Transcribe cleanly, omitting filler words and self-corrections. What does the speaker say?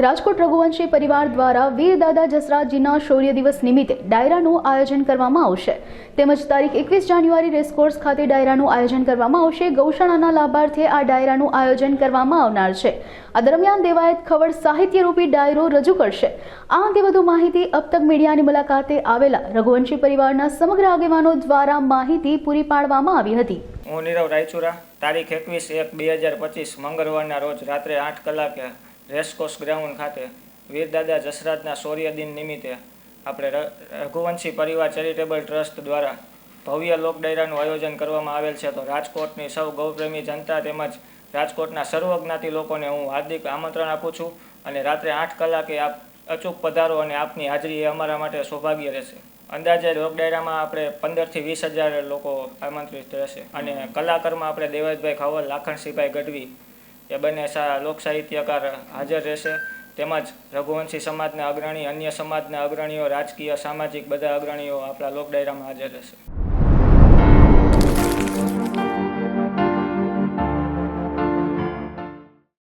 રાજકોટ રઘુવંશી પરિવાર દ્વારા વીર દાદા જસરાજજીના શૌર્ય દિવસ નિમિત્તે ડાયરાનું આયોજન કરવામાં આવશે તેમજ તારીખ 21 જાન્યુઆરી રેસકોર્સ ખાતે ડાયરાનું આયોજન કરવામાં આવશે। ગૌશાળાના લાભાર્થે આ ડાયરાનું આયોજન કરવામાં આવનાર છે। આ દરમિયાન દેવાયત ખવડ સાહિત્યરૂપી ડાયરો રજૂ કરશે। આ અંગે વધુ માહિતી અબ તક મીડિયાની મુલાકાતે આવેલા રઘુવંશી પરિવારના સમગ્ર આગેવાનો દ્વારા માહિતી પૂરી પાડવામાં આવી હતી। હું નીરવ રાયચુરા તારીખ 21/1/2025 મંગળવારના રોજ રાત્રે 8 કલાકે રેસકોર્સ ગ્રાઉન્ડ ખાતે વીર દાદા જસરાજના શૌર્ય દિન નિમિત્તે આપણે રઘુવંશી પરિવાર ચેરિટેબલ ટ્રસ્ટ દ્વારા ભવ્ય લોક ડાયરાનું આયોજન કરવામાં આવેલ છે। તો રાજકોટની સૌ ગૌપ્રેમી જનતા તેમજ રાજકોટના સર્વજ્ઞાતિ લોકોને હું હાર્દિક આમંત્રણ આપું છું અને રાત્રે 8 કલાકે આપ અચૂક પધારો અને આપની હાજરી એ અમારા માટે સૌભાગ્ય રહેશે। અંદાજે લોક ડાયરામાં આપણે 15 થી 20,000 લોકો આમંત્રિત રહેશે અને કલાકારમાં આપણે દેવાયતભાઈ ખવડ, લાખણસિંહભાઈ ગઢવી એ બંને લોક સાહિત્યકાર હાજર રહેશે તેમજ રઘુવંશી સમાજના અગ્રણી, અન્ય સમાજના અગ્રણીઓ, રાજકીય, સામાજિક બધા અગ્રણીઓ આપણા લોક ડાયરામાં હાજર રહેશે।